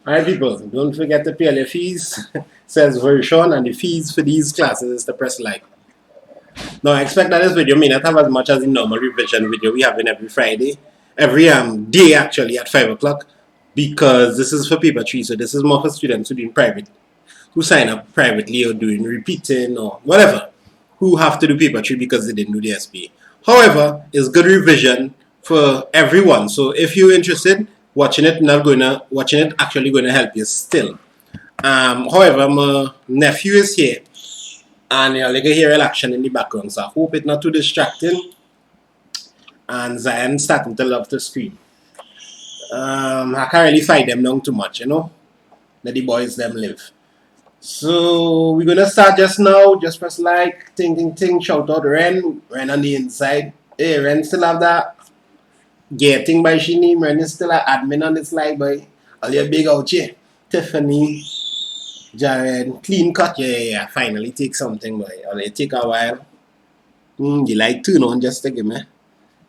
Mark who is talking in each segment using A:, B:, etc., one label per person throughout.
A: Alright people, don't forget to pay all your fees. Says version, and the fees for these classes is to press like. Now I expect that this video may not have as much as the normal revision video we have in every Friday. Every day actually at 5 o'clock. Because this is for paper 3, so this is more for students who doing private, who sign up privately or doing repeating or whatever, who have to do paper 3 because they didn't do the SPA. However, it's good revision for everyone. So if you're interested, watching it actually gonna help you still. However, my nephew is here, and you'll hear action in the background, so I hope it's not too distracting. And Zion starting to love to scream. I can't really fight them down too much, Let the boys them live. So we're gonna start just now. Just press like, ting. Shout out Ren on the inside. Hey, Ren still have that getting by Shini. Ren is still an admin on this live boy. All your big out here. Tiffany, Jared, clean cut. Yeah. Finally take something boy. Or it take a while. You like tune on just to give me.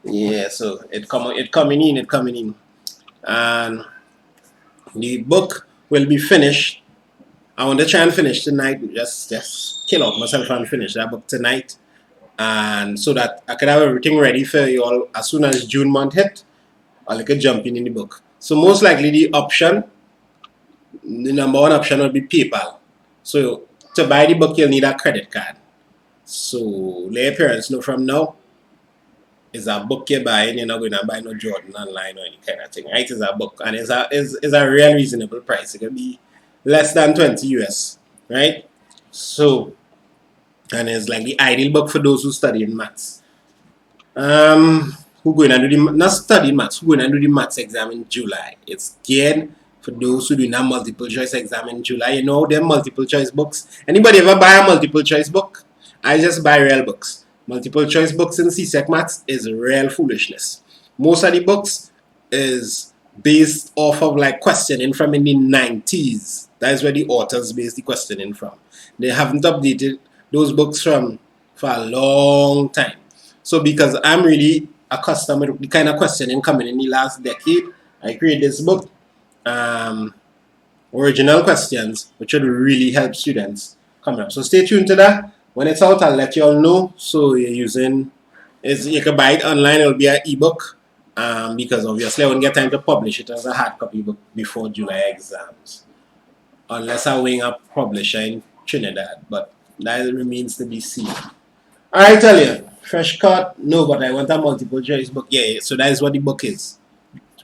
A: Yeah, so it coming in. And the book will be finished. I want to try and finish tonight, just kill out myself and finish that book tonight. And so that I can have everything ready for you all as soon as June month hit, I'll like jump in the book. So most likely the number one option will be PayPal. So to buy the book, you'll need a credit card. So let your parents know from now, it's a book you're buying, you're not going to buy no Jordan online or any kind of thing, right? It's a book, and it's a real reasonable price. It can be less than 20 US, right? So, and it's like the ideal book for those who study in maths. Who going to do not study maths, who going to do the maths exam in July. It's geared for those who do not multiple choice exam in July. You know them multiple choice books. Anybody ever buy a multiple choice book? I just buy real books. Multiple choice books in CSEC maths is real foolishness. Most of the books is based off of like questioning from in the 90s. That is where the authors base the questioning from. They haven't updated those books for a long time. So because I'm really accustomed with the kind of questioning coming in the last decade, I created this book, original questions, which would really help students coming up. So stay tuned to that. When it's out, I'll let you all know. So you can buy it online. It'll be an ebook, because obviously I won't get time to publish it as a hard copy book before July exams, unless I wing up publisher in Trinidad. But that remains to be seen. I tell you, fresh cut, no, but I want a multiple choice book. Yeah, so that is what the book is.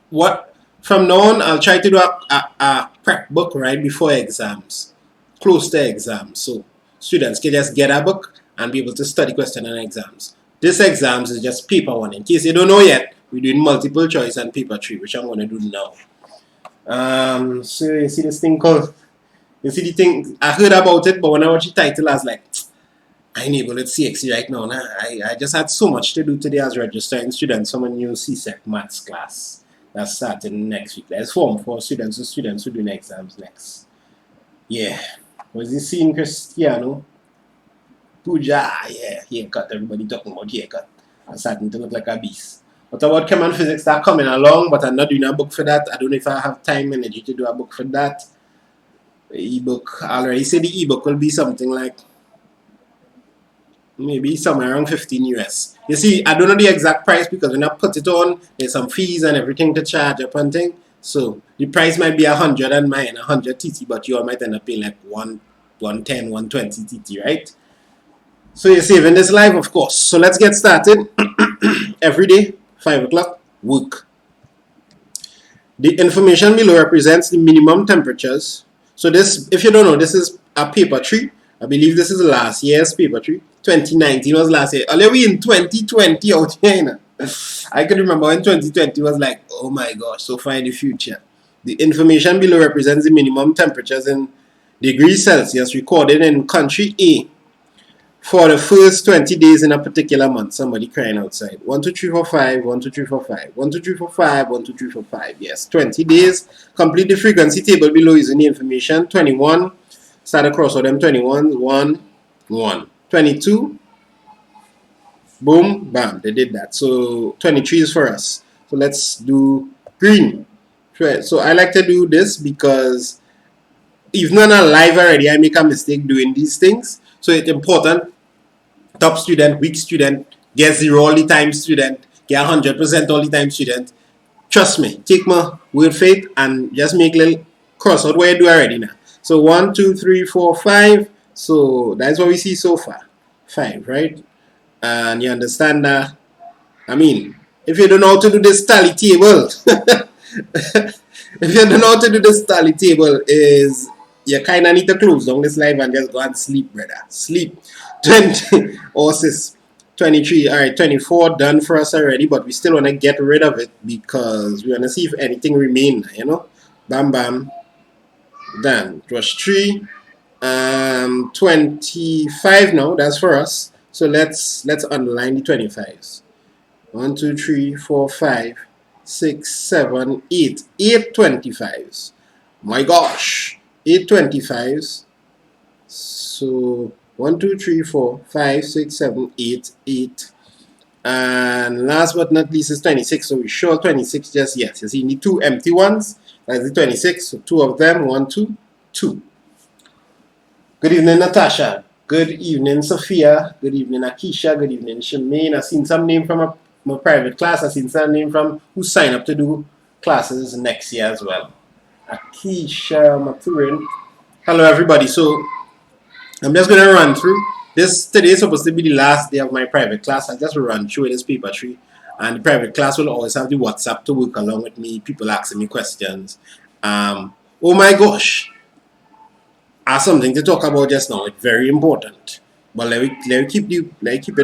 A: What from now on, I'll try to do a prep book right before exams, close to exams, so students can just get a book and be able to study question and exams. This exams is just paper one. In case you don't know yet, we're doing multiple choice and paper 3, which I'm going to do now. So you see this thing called, you see the thing, I heard about it, but when I watched the title, I was like, I ain't able at CXC right now. I just had so much to do today as registering students from a new CSEC maths class that's starting next week. There's form for students who do exams next. Yeah. Was this scene Cristiano? Puja, yeah, haircut. Everybody talking about haircut. I'm starting to look like a beast. What about chem and physics that coming along, but I'm not doing a book for that. I don't know if I have time and energy to do a book for that. The ebook, I already said the ebook will be something like maybe somewhere around 15 US. You see, I don't know the exact price because when I put it on, there's some fees and everything to charge up and thing. So the price might be 100 and mine, 100 TT, but you all might end up paying like 110, 120 TT, right? So you're saving this live, of course. So let's get started. Every day, 5 o'clock, work. The information below represents the minimum temperatures. So this, if you don't know, this is a paper 3. I believe this is last year's paper 3. 2019 was last year. Are we in 2020 out here? I can remember when 2020 was like, oh my gosh, so far in the future. The information below represents the minimum temperatures in degrees Celsius recorded in country A for the first 20 days in a particular month. Somebody crying outside. 1, 2, 3, 4, 5. 1, 2, 3, 4, 5. 1, 2, 3, 4, 5. 1, 2, 3, 4, 5. Yes, 20 days. Complete the frequency table below using the information. 21. Start across all them 21. 1, 1. 22. Boom, bam. They did that. So 23 is for us. So let's do green. So I like to do this because even when I'm live already, I make a mistake doing these things. So it's important. Top student, weak student, get 0 all the time student, get 100% all the time student. Trust me, take my word for it and just make little cross out what you do already now. So 1, 2, 3, 4, 5. So that's what we see so far. 5, right? And you understand that? I mean, if you don't know how to do this tally table, if you don't know how to do this tally table, is you kind of need to close down this live and just go and sleep, brother. Sleep. 20 or sis. 23. All right, 24 done for us already, but we still want to get rid of it because we want to see if anything remain. You know, bam, bam, done. It was 3. 25 now. That's for us. So let's underline the 25s. 1, 2, 3, 4, 5, 6, 7, 8. 8 25s. My gosh. 8 25s. So 1, 2, 3, 4, 5, 6, 7, 8. 8. And last but not least is 26. So we show 26 just yet. You see, you need 2 empty ones. That's the 26. So 2 of them. 1, 2, 2. Good evening, Natasha. Good evening, Sophia. Good evening, Akisha. Good evening, Shemaine. I've seen some name from my private class. I've seen some name from who signed up to do classes next year as well. Akisha Maturin. Hello, everybody. So I'm just going to run through. Today is supposed to be the last day of my private class. I just run through this paper tree. And the private class will always have the WhatsApp to work along with me. People asking me questions. Oh my gosh. I have something to talk about just now. It's very important. But let me keep it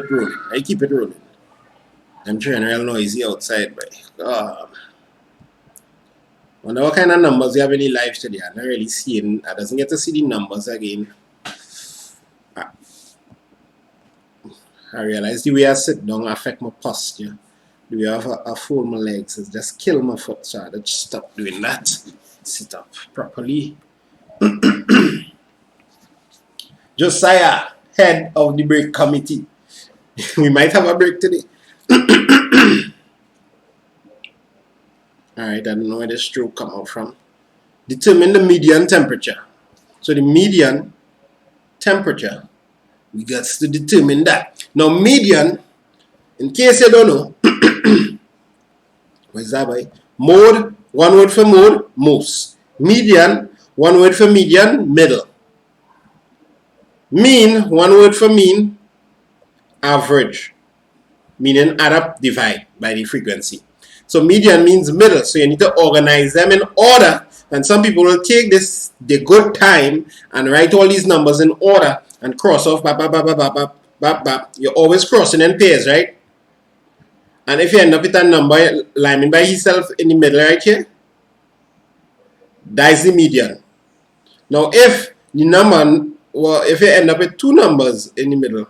A: rolling. Let me keep it rolling. I'm trying real noisy outside, but wonder what kind of numbers you have in the live today. I'm not really seeing. I doesn't get to see the numbers again. I realize the way I sit down affect my posture. The way I fold my legs is just kill my foot. So I just stop doing that. Sit up properly. Josiah, head of the break committee. We might have a break today. Alright, I don't know where the stroke come out from. Determine the median temperature. So the median temperature, we got to determine that. Now median, in case you don't know, what is that by? Mode, one word for mode, most. Median, one word for median, middle. Mean, one word for mean, average. Meaning add up, divide by the frequency. So median means middle, so you need to organize them in order. And some people will take the good time and write all these numbers in order and cross off, bap, bap, bap, bap, bap, bap, bap. You're always crossing in pairs, right? And if you end up with a number lining by itself in the middle right here, that's the median. Now if the number, well, if you end up with 2 numbers in the middle,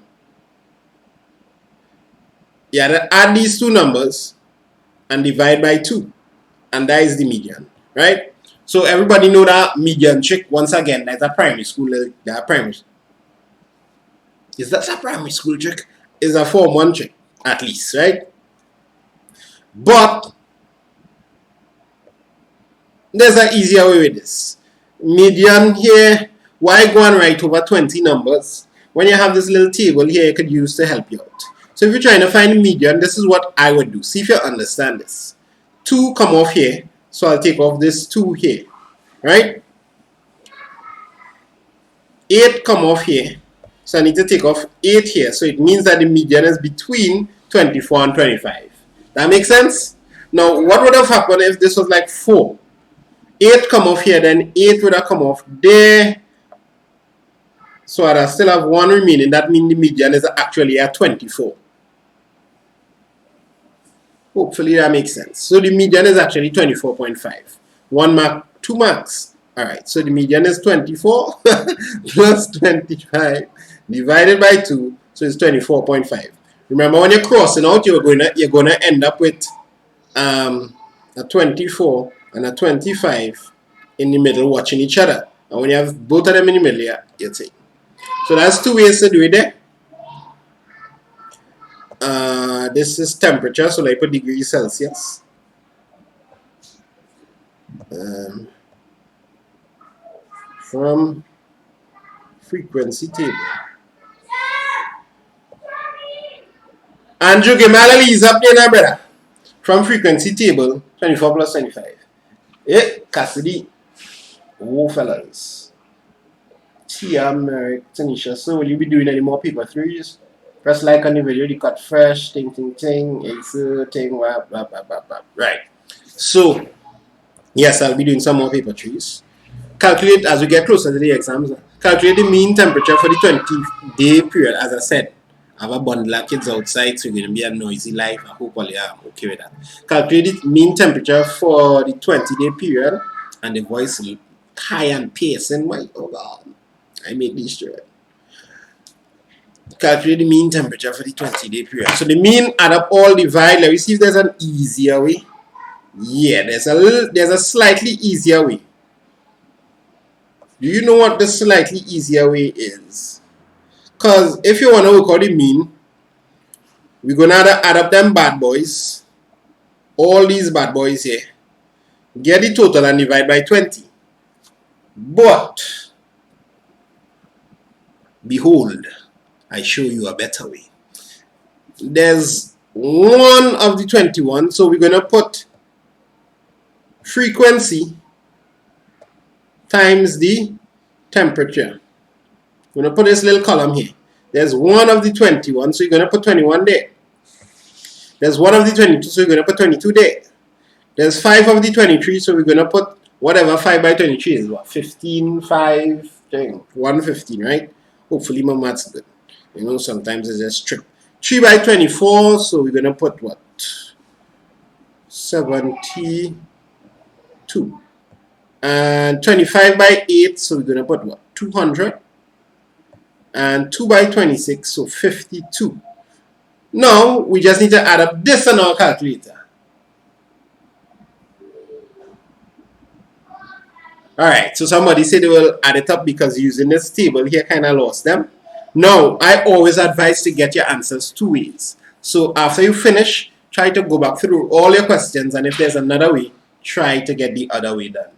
A: you have to add these 2 numbers and divide by 2, and that is the median, right? So everybody know that median trick. Once again, that's a primary school. Is that a primary school trick? Is a Form 1 trick, at least, right? But there's an easier way with this. Median here, why go and write over 20 numbers? When you have this little table here, you could use to help you out. So if you're trying to find the median, this is what I would do. See if you understand this. 2 come off here, so I'll take off this 2 here, right? 8 come off here, so I need to take off 8 here. So it means that the median is between 24 and 25. That makes sense? Now, what would have happened if this was like 4? 8 come off here, then 8 would have come off there. So I still have 1 remaining. That means the median is actually at 24. Hopefully that makes sense. So the median is actually 24.5. 1 mark, 2 marks. Alright, so the median is 24 plus 25 divided by 2, so it's 24.5. Remember, when you're crossing out, you're gonna end up with a 24 and a 25 in the middle watching each other. And when you have both of them in the middle, you take. So that's 2 ways to do it there. This is temperature, so I put degrees Celsius. From frequency table. Andrew, give me a lease up there, brother. From frequency table, 24 plus 25. Eh, Cassidy. Oh, fellas. Tia, Merrick, Tanisha. So, will you be doing any more paper threes? Press like on the video, the cut fresh, ting, ting, blah, blah, blah, blah, blah. Right. So, yes, I'll be doing some more paper threes. Calculate, as we get closer to the exams, calculate the mean temperature for the 20-day period. As I said, I have a bundle of kids outside, so it's going to be a noisy life. I hope all you are okay with that. Calculate the mean temperature for the 20-day period, and the voice will high and pacing. Oh God, I made this straight. Calculate the mean temperature for the 20-day period. So the mean add up all divide. Let me see if there's an easier way. Yeah, there's a slightly easier way. Do you know what the slightly easier way is? Because if you want to work out the mean, we're going to add up them bad boys. All these bad boys here. Get the total and divide by 20. But, behold, I show you a better way. There's one of the 21, so we're going to put frequency times the temperature. We're going to put this little column here. There's one of the 21, so you're going to put 21 there. There's one of the 22, so you're going to put 22 there. There's 5 of the 23, so we're going to put whatever 5 by 23 is. What? 15, 5, 115, right? Hopefully my math's good. You know, sometimes it's just trick. 3 by 24, so we're going to put what? 72. And 25 by 8, so we're going to put what? 200. And 2 by 26, so 52. Now, we just need to add up this on our calculator. Alright, so somebody said they will add it up because using this table here kind of lost them. Now, I always advise to get your answers 2 ways. So after you finish, try to go back through all your questions, and if there's another way, try to get the other way done.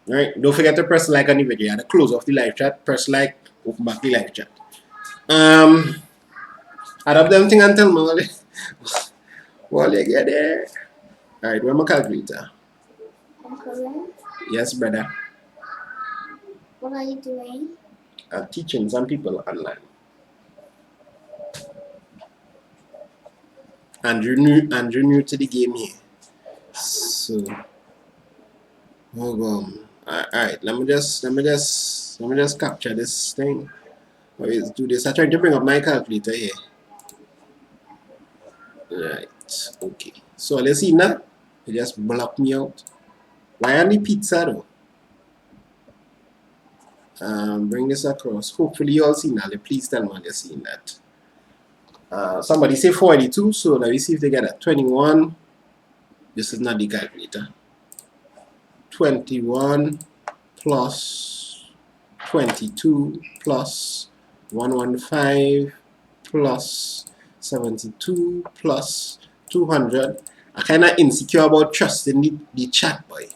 A: Alright, don't forget to press like on the video. At the close of the live chat, press like, open back the live chat. Add up them thing and tell me while you get there. Alright, where's my calculator? Yes, brother.
B: What are you doing?
A: I'm teaching some people online. Andrew new to the game here. So hold on. Alright, let me just capture this thing. Let's do this. I'm trying to bring up my calculator here. Right, okay. So let's see now. It just blocked me out. Why on the pizza though? Bring this across. Hopefully you all seen that. Please tell me you're seeing that. Somebody say 482, so let me see if they get a 21. This is not the calculator. 21 plus 22 plus 115 plus 72 plus 200. I'm kind of insecure about trusting the chat, boy.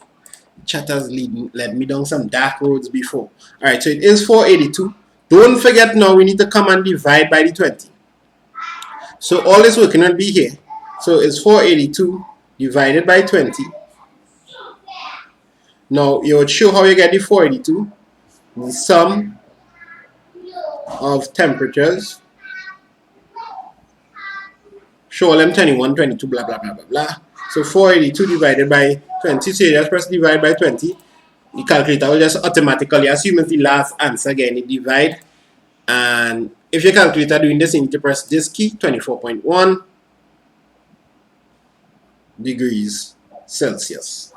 A: Chat has led me down some dark roads before. Alright, so it is 482. Don't forget now we need to come and divide by the 20. So all this work cannot be here. So it's 482 divided by 20. Now you would show how you get the 482. The sum of temperatures. Show them 21, 22, blah, blah, blah, blah, blah. So 482 divided by 20. So you just press divide by 20. The calculator will just automatically assume it's the last answer again. It divide. And if your calculator doing this, you need to press this key, 24.1 degrees Celsius.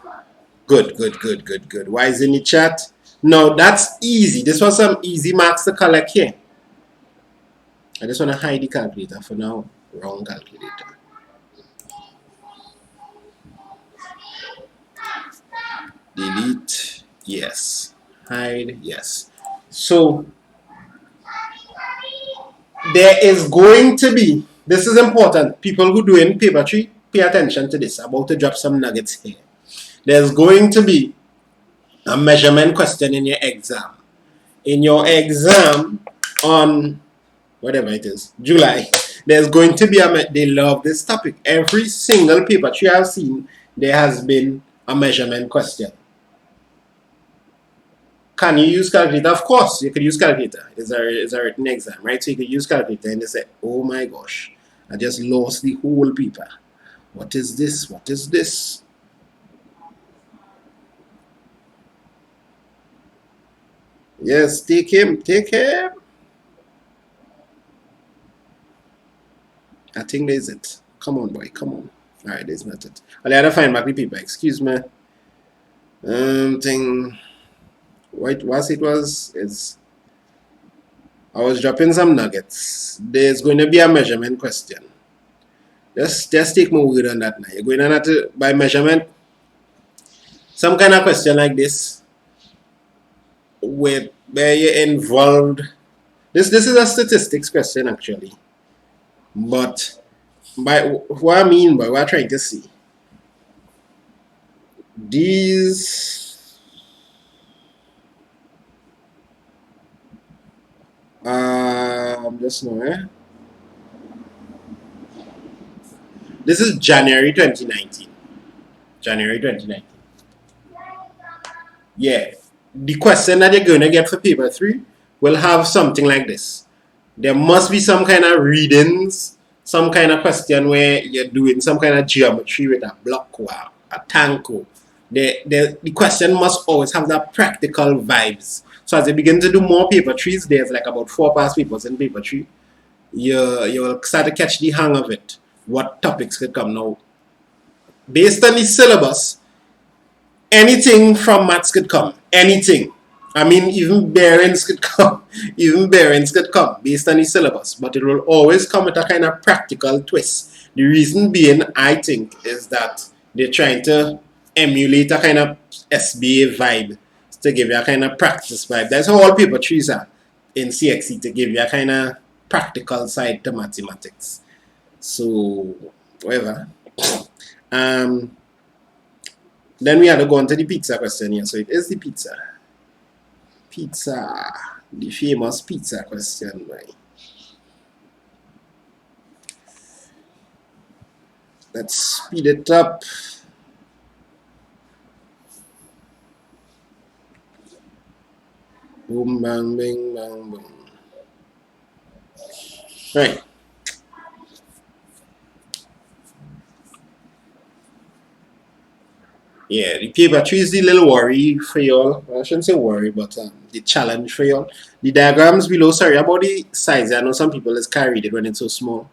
A: Good. Why is in the chat? Now that's easy. This was some easy marks to collect here. I just want to hide the calculator for now. Wrong calculator. Delete. Yes. Hide. Yes. So there is going to be, this is important, people who do in paper tree, pay attention to this. I'm about to drop some nuggets here. there's going to be a measurement question in your exam. In your exam on whatever it is, July, there's going to be they love this topic. Every single paper you have seen, there has been a measurement question. Can you use calculator? Of course, you could use calculator. It's a written exam, right? So you could use calculator and they say, oh my gosh, I just lost the whole paper. What is this? What is this? Yes, take him, take him. I think there's it. Come on, boy, come on. Alright, there's not it. I gotta find back the paper, excuse me. Thing. What it was is I was dropping some nuggets. There's going to be a measurement question. Just take my word on that now. You're going to have to, by measurement, some kind of question like this, where you're involved. This is a statistics question actually. But by what I mean by what I'm trying to see, these just know, this is January 2019. January 2019. Yeah. The question that you're going to get for paper 3 will have something like this. There must be some kind of readings, some kind of question where you're doing some kind of geometry with a block or a tank. The question must always have that practical vibes. So as you begin to do more paper 3s, there's like about 4 past papers in paper 3. You'll start to catch the hang of it. What topics could come now? Based on the syllabus, anything from maths could come. Anything. I mean, even bearings could come. Even bearings could come based on the syllabus. But it will always come with a kind of practical twist. The reason being, I think, is that they're trying to emulate a kind of SBA vibe to give you a kind of practice vibe. That's how all paper 3s are in CSEC, to give you a kind of practical side to mathematics. So, whatever. Then we have to go on to the pizza question here. So it is the pizza. Pizza. The famous pizza question, right? Let's speed it up. Boom, bang, bing, bang, boom. Right. Yeah, the paper 3 is the little worry for y'all. Well, I shouldn't say worry, but the challenge for y'all. The diagrams below, sorry about the size. I know some people just carried it when it's so small.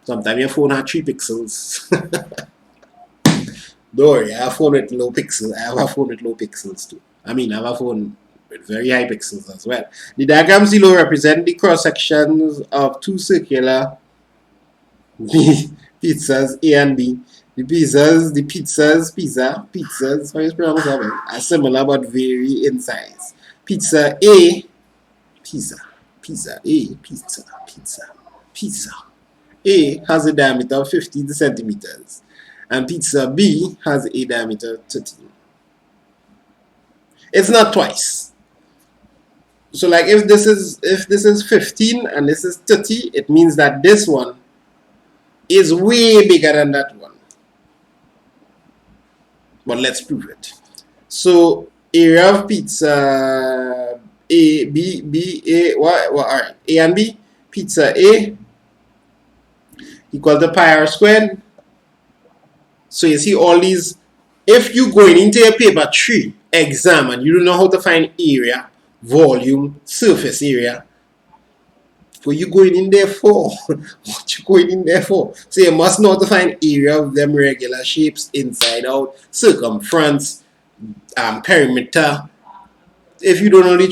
A: Sometimes your phone has 3 pixels. Don't worry, I have a phone with low pixels. I have a phone with low pixels too. I mean, I have a phone with very high pixels as well. The diagrams below represent the cross sections of 2 circular pizzas A and B. The pizzas, how you pronounce that? Are similar but vary in size. Pizza A has a diameter of 15 centimeters, and pizza B has a diameter of 13. It's not twice. So like if this is 15 and this is 30, it means that this one is way bigger than that one. But let's prove it. So area of pizza A, B, A, alright, A and B, pizza A equal to pi r squared. So you see all these, if you going into a paper 3 exam and you don't know how to find area, volume, surface area, what you going in there for? What you going in there for? So you must know how to find area of them regular shapes, inside out, circumference, perimeter. If you don't know any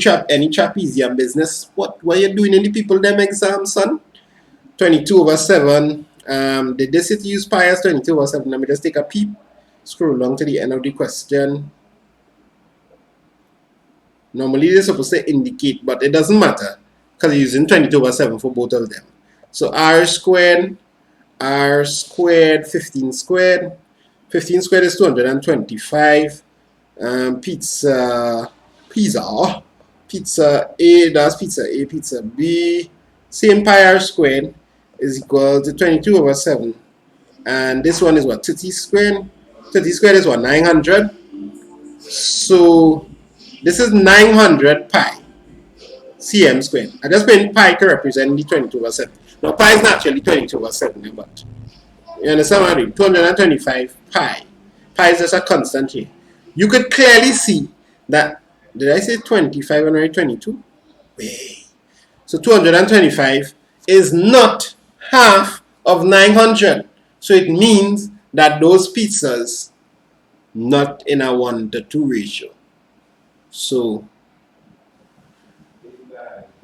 A: trapezium business, what are you doing in the people them exam, son? 22/7. Did they sit use pi as 22/7? Let me just take a peep. Scroll along to the end of the question. Normally they're supposed to indicate, but it doesn't matter, because you're using 22/7 for both of them. So r squared, 15 squared. 15 squared is 225. Pizza A, that's pizza A, pizza B. Same pi r squared is equal to 22 over 7. And this one is what, 30 squared? 30 squared is what, 900? So this is 900 pi cm squared. I just put pi to represent the 22 over 7. Now pi is not actually 22 over 7, but you understand what I mean? 225 pi. Pi is just a constant here. You could clearly see that, did I say 25 and write 22? Wait. So 225 is not half of 900. So it means that those pizzas not in a 1:2 ratio. So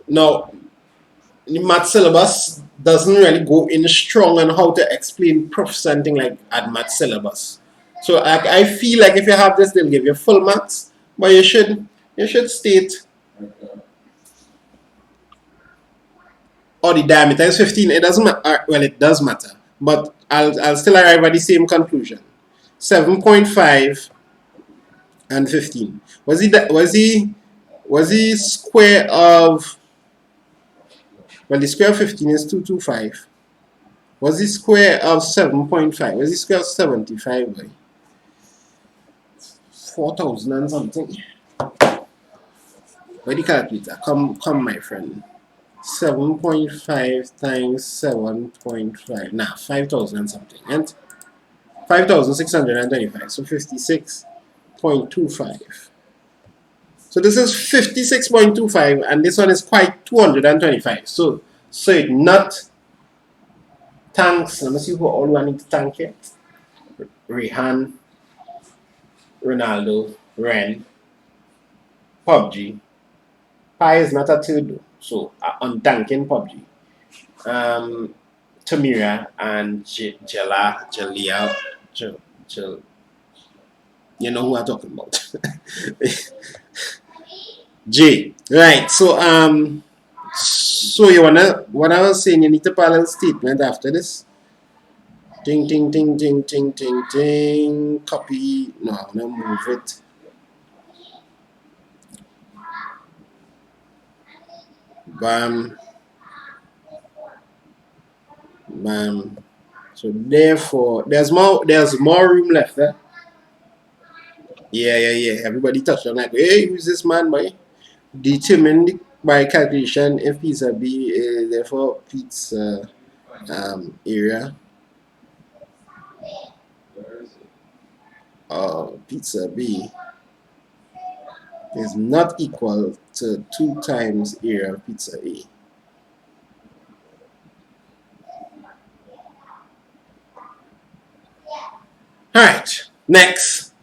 A: now the math syllabus doesn't really go in strong on how to explain proof something like at math syllabus. So I feel like if you have this, they'll give you full marks, but you should state, or the diameter is 15. It doesn't matter. Well, it does matter, but I'll still arrive at the same conclusion. 7.5 and 15. Was the square of, well, the square of 15 is 225. Was the square of 7.5? Was the square of 75? Right? 4,000 and something. Where the calculator? Come, my friend. 7.5 times 7.5. Nah, 5,000 and something. And 5,625. So 56.25. So this is 56.25, and this one is quite 225. So it not thanks. Let me see who all I need to thank here. Rehan, Ronaldo, Ren, PUBG. Pi is not a third, so I'm thanking PUBG. Tamira and Jalia, you know who I'm talking about. J. Right. So you what I was saying, you need to parallel statement after this. Ting ting ting ting ting ting ting. Copy. No, I'm gonna move it. Bam. Bam. So therefore, there's more room left there. Yeah. Everybody touched on that. Hey, who's this man, boy? Determined by calculation if pizza B is therefore pizza area pizza B is not equal to 2 times area of pizza A. Alright, next.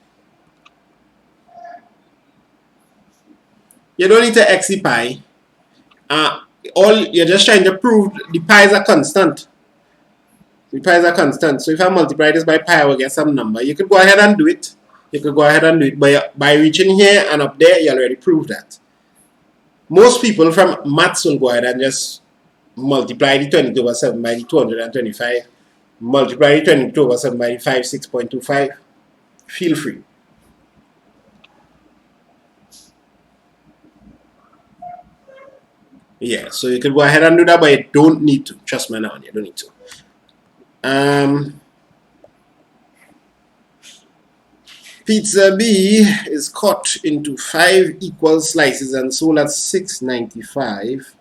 A: You don't need to x the pi. All you're just trying to prove the pi is a constant. The pi is a constant. So if I multiply this by pi, I will get some number. You could go ahead and do it. But by reaching here and up there, you already proved that. Most people from maths will go ahead and just multiply the 22 over 7 by the 225. Multiply the 22 over 7 by the 56.25. Feel free. Yeah, so you could go ahead and do that, but you don't need to. Trust me now, you don't need to. Pizza B is cut into 5 equal slices and sold at $6.95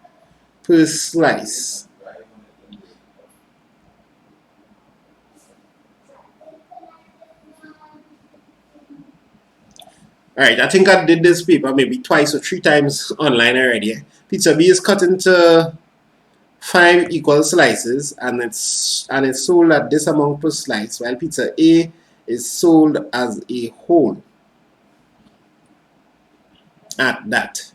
A: per slice. Alright, I think I did this paper maybe twice or 3 times online already. Pizza B is cut into 5 equal slices and it's sold at this amount per slice, while pizza A is sold as a whole at that.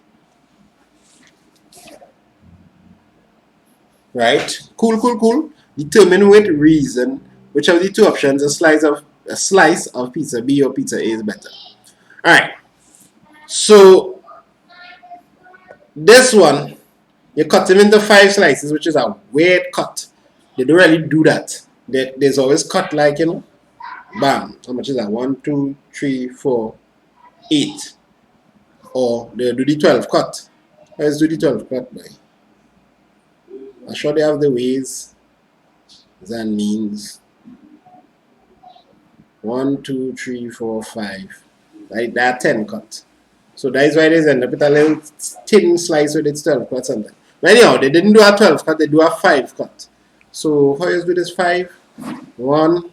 A: Right? Cool. Determine with reason which of the 2 options a slice of pizza B or pizza A is better. Alright. So this one, you cut them into 5 slices, which is a weird cut. They don't really do that. There's always cut like, you know. Bam. How much is that? 1, 2, 3, 4, 8. Or they do the 12 cut. Let's do the 12 cut by. I'm sure they have the ways and means. 1, 2, 3, 4, 5. Right? There are 10 cut. So that is why they end up with a little thin slice with its 12 cut something. But anyhow, they didn't do a 12 cut, they do a 5 cut. So how you do this 5? 1,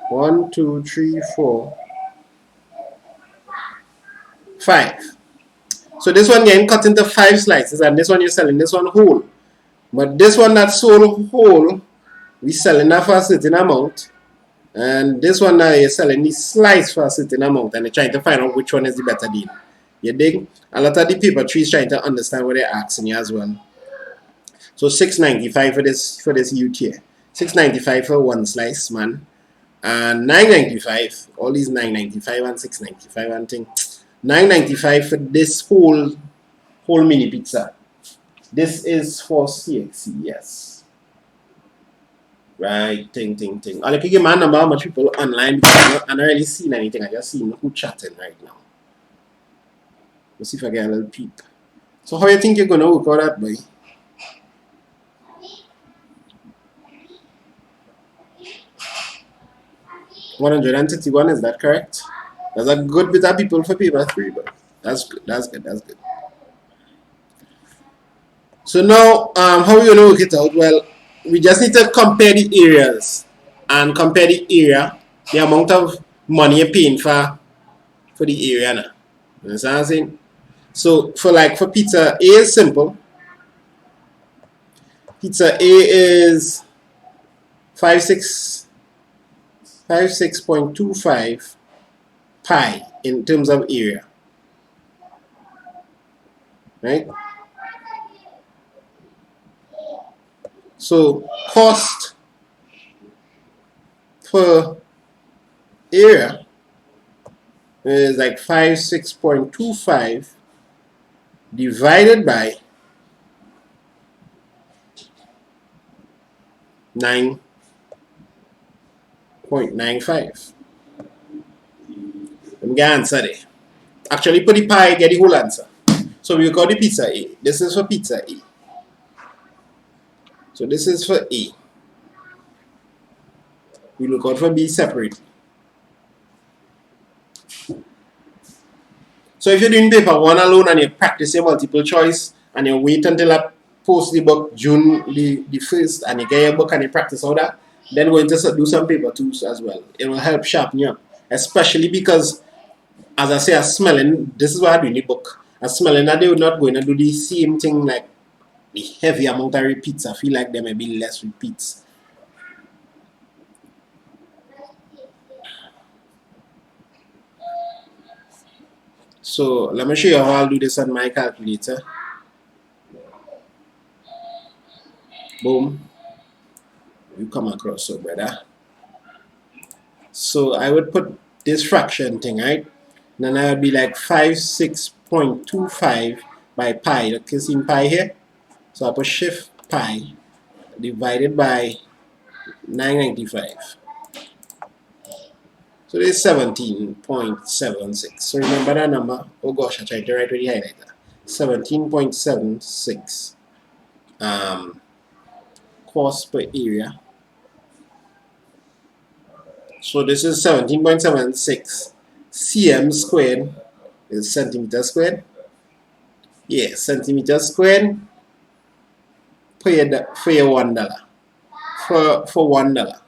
A: 1, 2, 3, 4, 5. So this one getting cut into 5 slices, and this one you're selling this one whole. But this one that's sold whole, we selling that for a certain amount. And this one now you're selling the slice for a certain amount, and you're trying to find out which one is the better deal. You dig? A lot of the paper trees trying to understand what they're asking you as well. So $6.95 for this youth here. $6.95 for one slice, man. And $9.95. All these $9.95 and $6.95 and thing. $9.95 for this whole mini pizza. This is for CSEC, yes. Right, ting. I'll pick a man number how much people online because I'm not really seeing anything. I just seen who chatting right now. Let's see if I get a little peep. So how you think you're gonna work out that, boy? 131, is that correct? That's a good bit of people for paper 3, but that's good. So now, how are we gonna work it out? Well, we just need to compare the areas and compare the area, the amount of money you're paying for the area now. You understand what I'm saying? So for pizza A is simple. Pizza A is 56.25 pi in terms of area. Right? So cost per area is like 56.25 divided by 9.95. Let me get answer there. Actually, put the pi, get the whole answer. So we got the pizza A. This is for pizza A. So this is for A. We look out for B separately. So if you're doing paper 1 alone and you practice your multiple choice and you wait until I post the book June the 1st and you get your book and you practice all that, then we're going to do some paper 2s as well. It will help sharpen you up. Especially because, as I say, as smelling, this is what I do in the book. As smelling that they were not going to do the same thing like the heavy amount of repeats. I feel like there may be less repeats. So let me show you how I'll do this on my calculator. Boom. You come across, so brother. So I would put this fraction thing, right? Then I would be like 56.25 by pi. Look, you see pi here? So I put shift pi divided by 995. So this is 17.76. So remember that number. Oh gosh, I tried to write with the highlighter. 17.76 cost per area. So this is 17.76 cm squared is centimeter squared. Yeah, centimeter squared for your $1. For $1.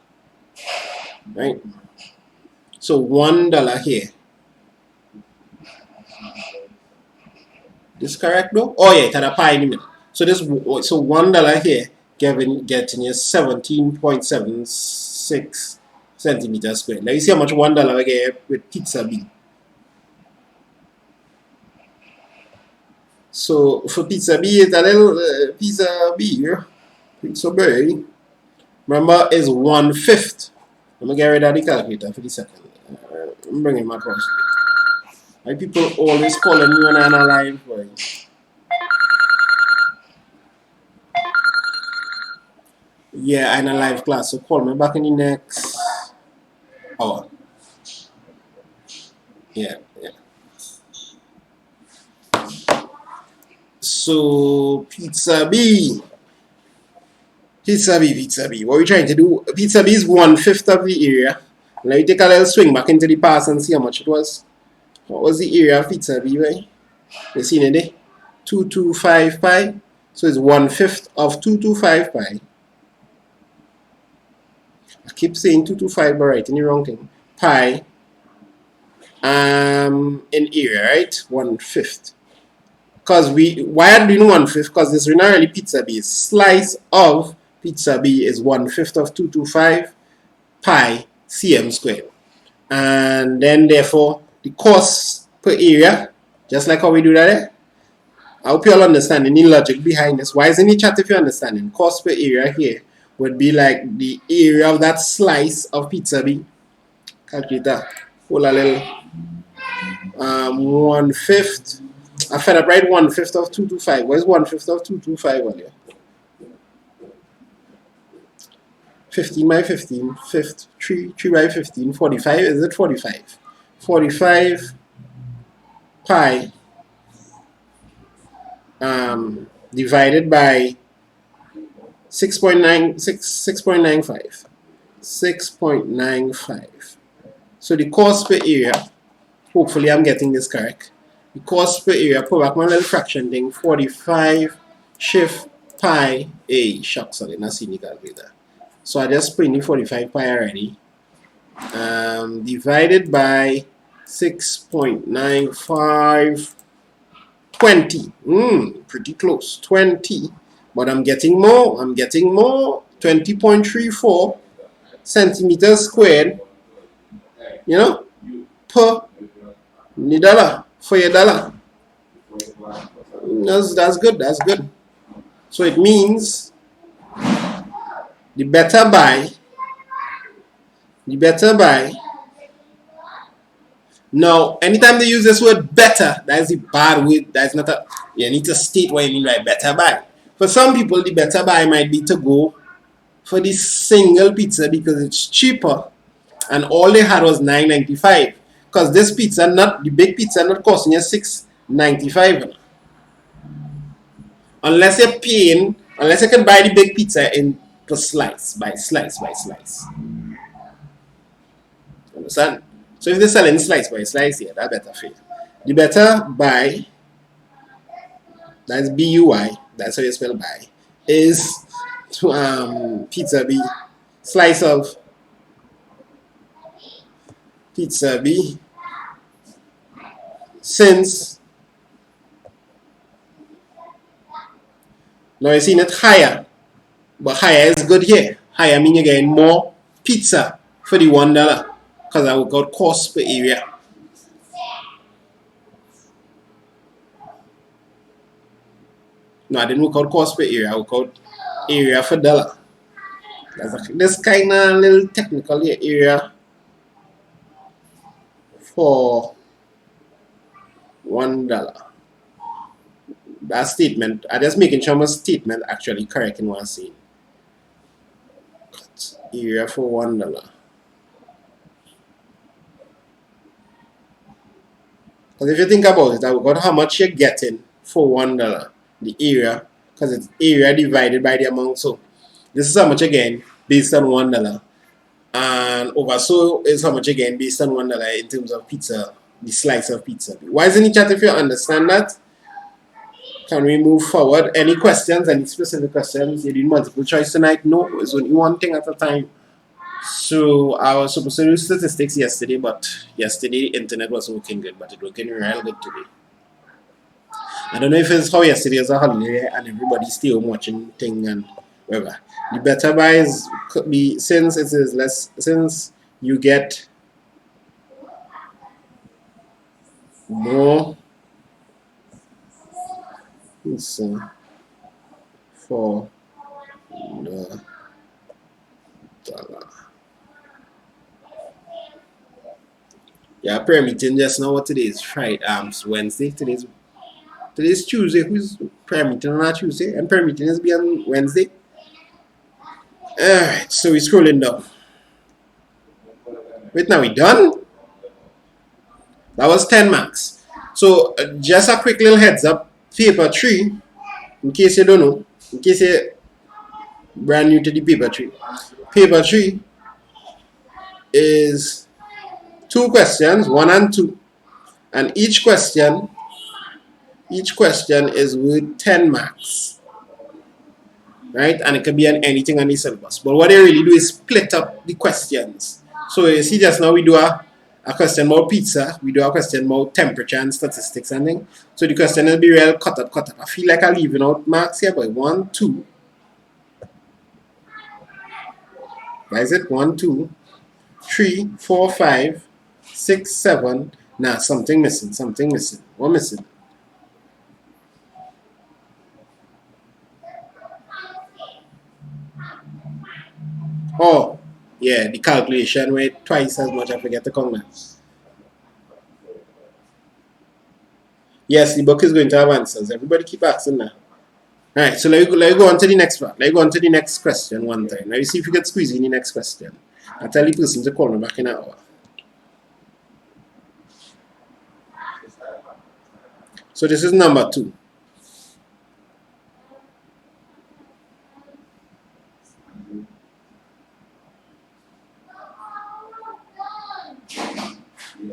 A: Right? So $1 here. This correct though? Oh yeah, it had a pi in the middle. So $1 here getting you 17.76 centimeters squared. Now you see how much $1 I get with pizza B. So for pizza B, it's a little pizza B. Pizza B. Remember, is 1/5. Let me get rid of the calculator for the second. I'm bringing my across. Why people always calling me when I'm alive, boy? Yeah, I'm in a live class, so call me back in the next hour. Yeah, yeah. So, Pizza B. Pizza B, Pizza B. What are we trying to do? Pizza B is 1/5 of the area. Now you take a little swing back into the past and see how much it was. What was the area of Pizza B, right? You seen it there? 225 pi. So it's 1/5 of 225 pi. I keep saying 225 but writing the wrong thing. Pi in area, right? 1/5. Because why are we doing 1/5? Because this is not really Pizza B. Slice of Pizza B is 1/5 of 225 pi cm squared. And then therefore the cost per area, just like how we do that there. I hope you all understand the logic behind this. Why is in the chat if you're understanding? Cost per area here would be like the area of that slice of Pizza B. Calculator. Hold a little. 1/5. I fed up right 1/5 of 225. What is 1/5 of 225 earlier? 15 by 15, 3 by 15, 45. Is it 45? 45 pi divided by 6.95. 6.95. So the cost per area, hopefully I'm getting this correct. The cost per area, put back my little fraction thing, 45 shift pi. Hey, shucks, I didn't see the calculator. So I just put in the 45 pi already. Divided by 6.95, 20. Pretty close. 20. But I'm getting more. 20.34 centimeters squared, per dollar for your dollar. That's good. That's good. So it means the better buy. Now, anytime they use this word better, that is a bad word. That's not a. You need to state what you mean by better buy. For some people, the better buy might be to go for the single pizza because it's cheaper, and all they had was $9.95. Because this pizza, not the big pizza, not costing you $6.95. Unless you're paying, unless you can buy the big pizza in per slice by slice by slice. Understand? So if they're selling slice by slice here, that better for you. The better buy, that's B-U-I, that's how you spell buy, is Pizza B, slice of Pizza B, since now you're seeing it higher, but higher is good here. Higher means you're getting more pizza for the $1 because I would got cost per area. No, I didn't work out cost per area, I work out area for dollar. That's this kind of little technical area for $1. That statement, I'm just making sure my statement actually correct in what I'm saying. Area for $1. Because if you think about it, I've got how much you're getting for $1. The area, because it's area divided by the amount. So this is how much again based on $1. And over so is how much again based on $1 in terms of pizza, the slice of pizza. Why isn't it chat if you understand that? Can we move forward? Any questions? Any specific questions? You did multiple choice tonight? No, it's only one thing at a time. So I was supposed to do statistics yesterday, but yesterday the internet wasn't working good, but it's working real good today. I don't know if it's how yesterday was a holiday and everybody's still watching thing and whatever. The better buys could be since it is less, since you get more pizza for the dollar. Yeah, prayer meeting just now. What today is? Friday, Wednesday. Today's Tuesday. Who's prayer meeting on Tuesday? And prayer meeting is be on Wednesday. Alright, so we're scrolling down. Wait, now we done? That was 10 marks. So just a quick little heads up. Paper 3, in case you don't know, in case you're brand new to the paper 3. Paper 3 is 2 questions, 1 and 2. And each question is worth 10 marks. Right? And it can be on anything on the syllabus. But what they really do is split up the questions. So you see just now we do a question about pizza, we do a question about temperature and statistics and things. So the question will be real cut up. I feel like I'm leaving out marks here, but 1, 2. Why is it 1, 2, 3, 4, 5, 6, 7? Nah, something missing. What missing? Oh, yeah, the calculation where twice as much I forget to count now. Yes, the book is going to have answers. Everybody keep asking now. Alright, so let me go on to the next one. Let me go on to the next question one time. Let me see if you can squeeze in the next question. I'll tell the person to call me back in an hour. So this is number 2.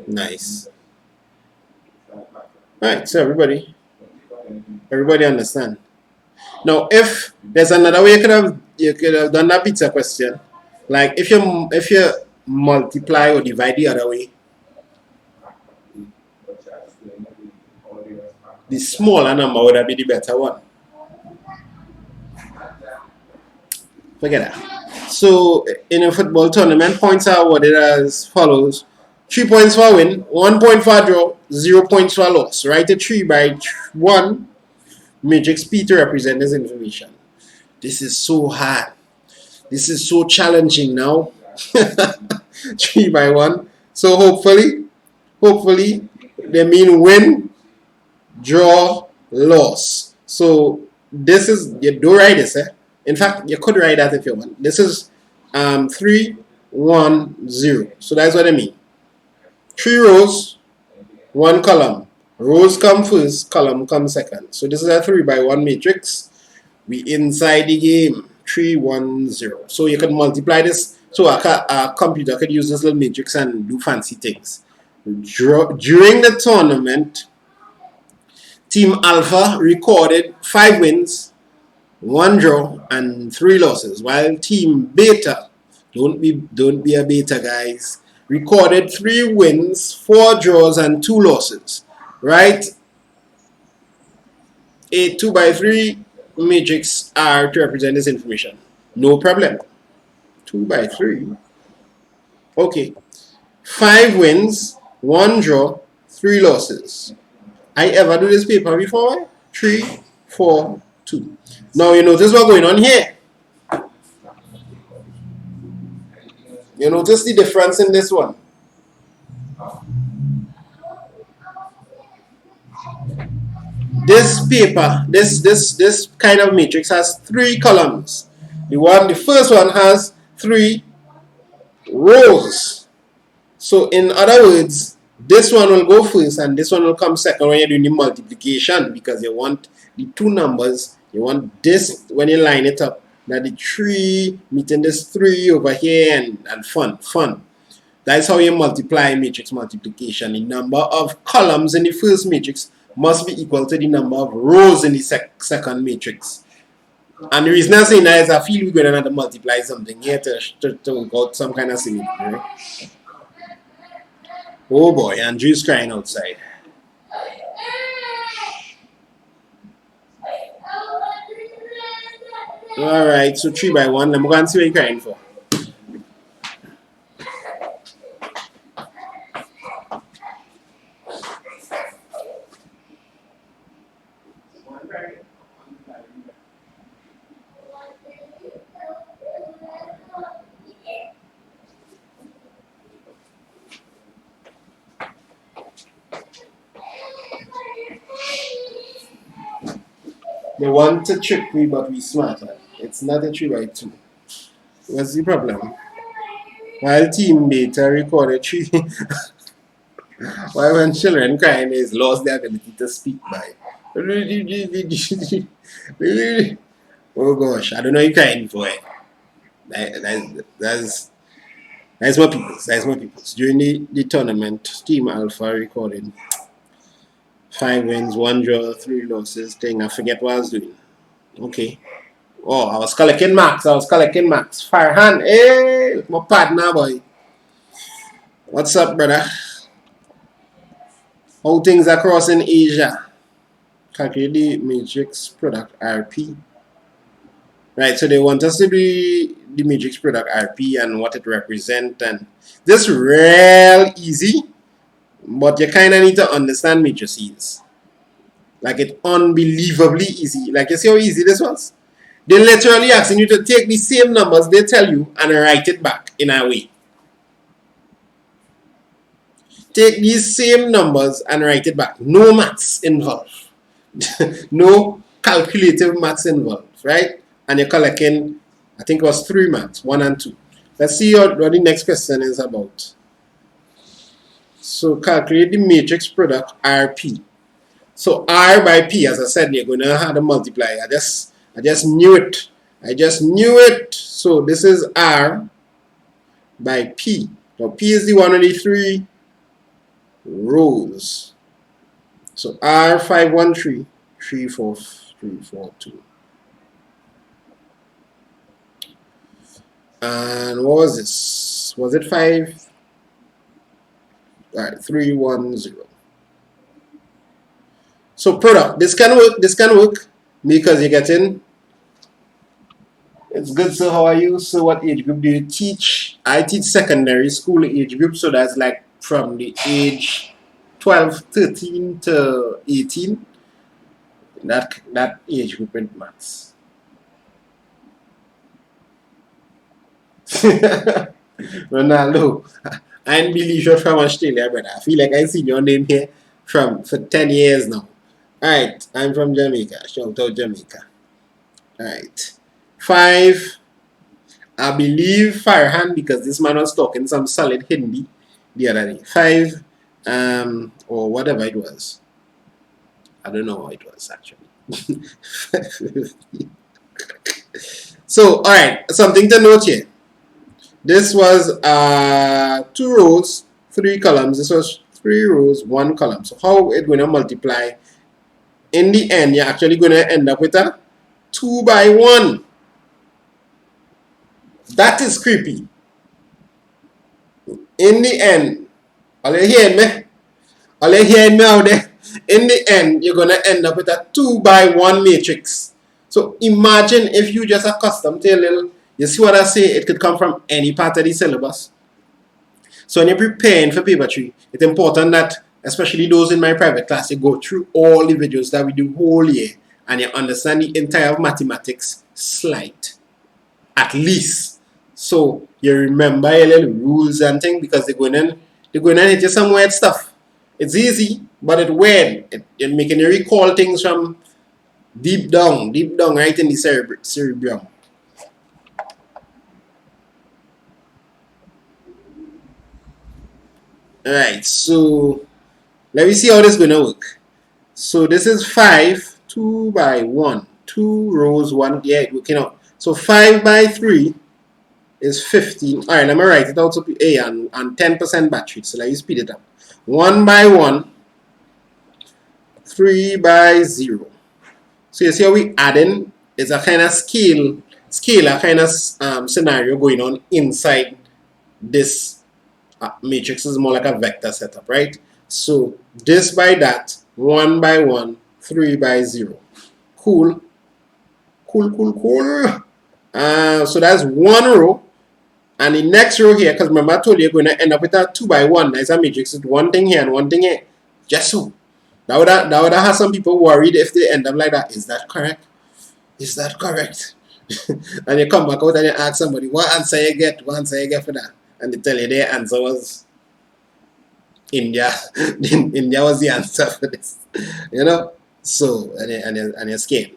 A: Nice. Alright, so everybody understand. Now, if there's another way you could have done that pizza question, like if you multiply or divide the other way, the smaller number would be the better one. Forget that. So in a football tournament, points are awarded as follows: 3 points for win, 1 point for draw, 0 points for loss. Write a 3x1 matrix P to represent this information. This is so hard. This is so challenging now. 3x1. So hopefully they mean win, draw, loss. So this is, you do write this, eh? In fact, you could write that if you want. This is 3, 1, 0. So that's what I mean. 3 rows, 1 column. Rows come first, column come second. So this is a 3x1 matrix. We inside the game. 3, 1, 0. So you can multiply this. So a computer could use this little matrix and do fancy things. During the tournament, Team Alpha recorded 5 wins, 1 draw, and 3 losses, while Team Beta, don't be a beta, guys, recorded 3 wins, 4 draws, and 2 losses. Right? A 2x3 matrix R to represent this information. No problem. 2x3. Okay. 5 wins, 1 draw, 3 losses. I ever do this paper before? 3, 4, 2. Now you notice what's going on here. You notice the difference in this one. This paper, this kind of matrix has 3 columns. The first one has 3 rows. So in other words, this one will go first and this one will come second when you're doing the multiplication, because you want the 2 numbers, you want this when you line it up, that the 3 meeting this 3 over here and fun. That's how you multiply matrix multiplication. The number of columns in the first matrix must be equal to the number of rows in the second matrix. And the reason I'm saying that is I feel we're going to have to multiply something here to work out some kind of symmetry. Right? Oh boy, Andrew's crying outside. Alright, so 3x1. Let me go and see what you're crying for. They want to trick me, but we smarter. It's not a 3x2. What's the problem? While team data recorded 3. Why when children crying is lost their ability to speak by. Oh gosh, I don't know you crying before. That's more people. That's more people. During the tournament, Team Alpha recorded 5 wins, 1 draw, 3 losses thing. I forget what I was doing. Okay. Oh, I was collecting marks. Farhan, hey, my partner boy. What's up, brother? How things across in Asia? Calculate the matrix product RP. Right, so they want us to be the matrix product RP and what it represents, and this real easy, but you kind of need to understand matrices. Like it's unbelievably easy. Like you see how easy this was? They literally asking you to take the same numbers they tell you and write it back in a way. Take these same numbers and write it back. No maths involved. No calculative maths involved, right? And you're collecting, I think it was 3 maths, 1 and 2. Let's see what the next question is about. So calculate the matrix product RP. So R by P, as I said, you're going to have to multiply. I just knew it. So this is R by P. Now P is the one of the 3 rows. So R 513 34342. And what was this? Was it 5? Alright, 310. So product, this can work because you're getting. It's good. So how are you? So what age group do you teach? I teach secondary school age group, so that's like from the age 12, 13 to 18. That age group in maths. Ronaldo, I believe you're from Australia, brother. I feel like I've seen your name here for 10 years now. Alright, I'm from Jamaica. Shout out Jamaica. Alright. 5. I believe Farhan, because this man was talking some solid Hindi the other day. 5, or whatever it was. I don't know what it was actually. So, alright, something to note here. This was 2 rows, 3 columns. This was 3 rows, 1 column. So how it's going to multiply? In the end, you're actually going to end up with a 2 by 1. That is creepy. In the end, are you hearing me? Are you hearing me out there? In the end, you're going to end up with a 2 by 1 matrix. So imagine if you just accustomed to a little, you see what I say? It could come from any part of the syllabus. So when you're preparing for paper 3, it's important that, especially those in my private class, you go through all the videos that we do whole year and you understand the entire mathematics slight, at least. So you remember your little rules and things, because they're going to hit you some weird stuff. It's easy, but it's weird. It's making you recall things from deep down, right in the cerebrum. Alright, so let me see how this is going to work. So this is 5, 2 by 1. 2 rows, 1, yeah, it's working out. So 5 by 3 is 15. Alright, let me write it out to A and 10% battery. So let me speed it up. 1 by 1, 3 by 0. So you see how we add in? It's a kind of scalar kind of scenario going on inside this matrix. Is more like a vector setup, right? So this by that, 1 by 1, 3 by 0. Cool. So that's 1 row. And the next row here, because remember I told you you're going to end up with a 2 by 1. That's a matrix. It's 1 thing here and 1 thing here. Just so. That would have some people worried if they end up like that. Is that correct? And you come back out and you ask somebody, what answer you get for that? And they tell you their answer was India. India was the answer for this. So, and you're scared.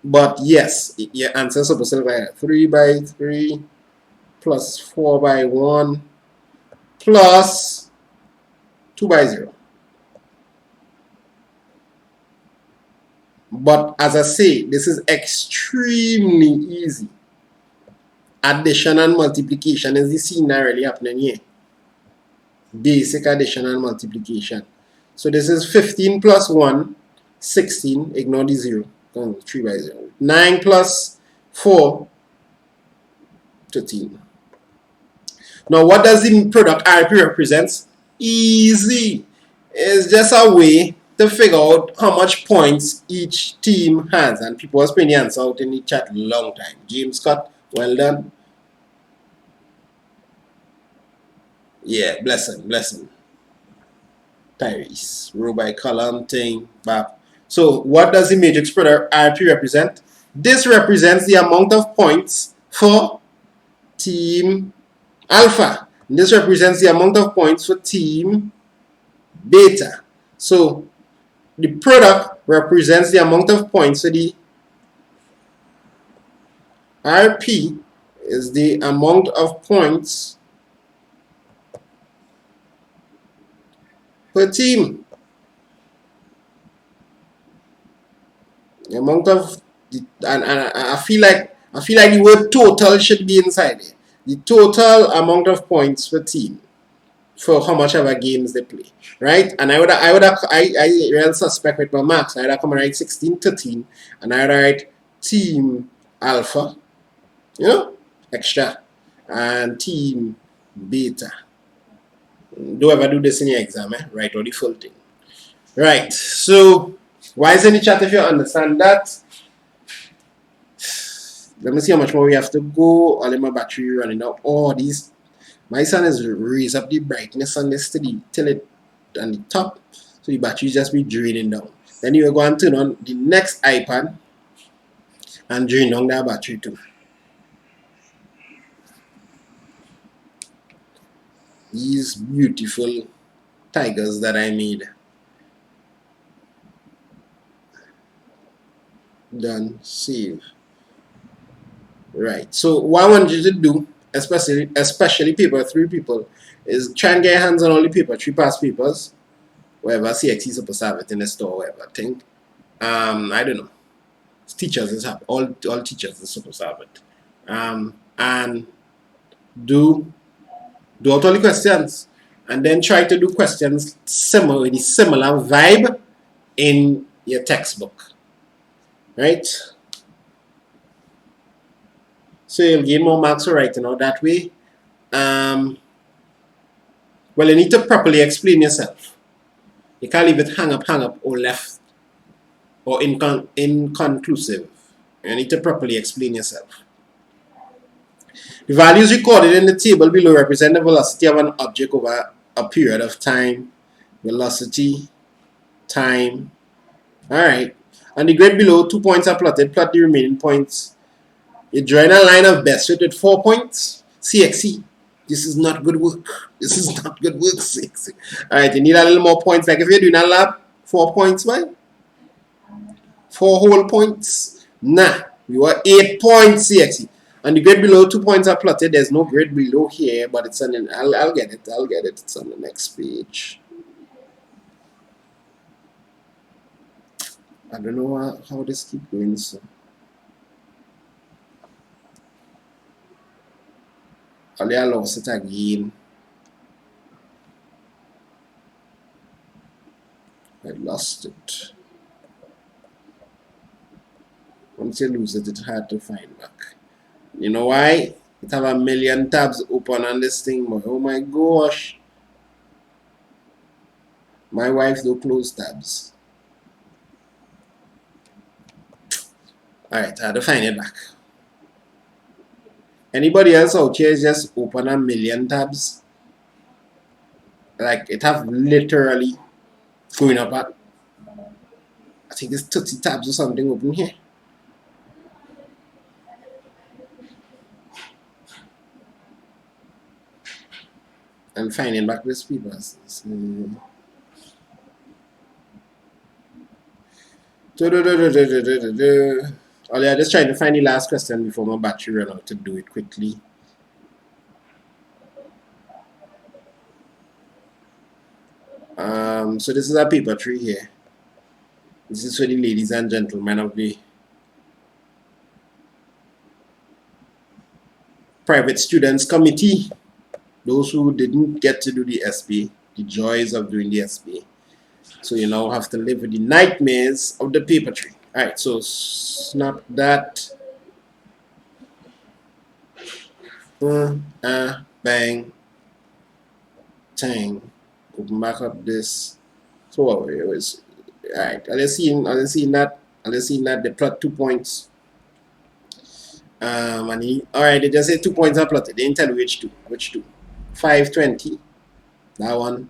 A: But yes, your answer is supposed to look like 3 by 3, plus 4 by 1 plus 2 by 0. But as I say, this is extremely easy. Addition and multiplication is the scene that really happening here. Basic addition and multiplication. So this is 15 plus 1, 16, ignore the 0, 3 by 0. 9 plus 4, 13. Now what does the product RP represent? Easy. It's just a way to figure out how much points each team has. And people was putting the answer out in the chat a long time. James Scott, well done. Yeah, blessing. Tyrese, row by column thing, back. So what does the matrix product RP represent? This represents the amount of points for team alpha. This represents the amount of points for team beta. So the product represents the amount of points for the RP is the amount of points per team. The amount of and I feel like the word total should be inside it. The total amount of points per team for how much ever games they play, right? And I real suspect with my marks. I would come and write 16, 13, and I would write team alpha, you know, extra, and team beta. Do ever do this in your exam, right? Or the full thing, right? So why is in the chat if you understand that? Let me see how much more we have to go. All in my battery running out. Oh, these. My son has raised up the brightness on this till it on the top, so the battery just be draining down. Then you go and turn on the next iPad and drain down that battery too. These beautiful tigers that I made. Done. Save. Right. So what I want you to do, especially paper 3 people, is try and get your hands on all the paper 3 past papers, wherever CXC is supposed to have it in the store, whatever thing. I don't know. Teachers is have all teachers are supposed to have it. And do out all the questions, and then try to do questions similar vibe in your textbook, right? So you'll gain more marks for writing out that way. Well, you need to properly explain yourself. You can't leave it hang up, or left, or inconclusive. You need to properly explain yourself. The values recorded in the table below represent the velocity of an object over a period of time. Velocity, time. Alright. On the grid below, 2 points are plotted. Plot the remaining points. You join a line of best fit with 4 points. CXC. This is not good work. This is not good work, CXC. Alright, you need a little more points. Like if you're doing a lab, 4 points, right? 4 whole points. Nah. You are 8 points, CXC. On the grid below, 2 points are plotted. There's no grid below here, but it's on. I'll get it. It's on the next page. I don't know how this keeps going. So I lost it again. I lost it. Once you lose it, it's hard to find back. You know why? It have a million tabs open on this thing, but oh my gosh. My wife don't close tabs. Alright, I had to find it back. Anybody else out here just open a million tabs? Like it have literally going up at, I think it's 30 tabs or something open here. And finding back these papers. Oh yeah, just trying to find the last question before my battery run out to do it quickly. So this is a paper tree here. This is for the ladies and gentlemen of the private students committee. Those who didn't get to do the SB, the joys of doing the SB. So you now have to live with the nightmares of the paper tree. Alright, so snap that. Bang. Tang. Open back up this. So what it was. Alright, are they seeing that? Are they seeing that they plot 2 points? Alright, they just say 2 points are plotted. They didn't tell which two. Which two? 520. That one.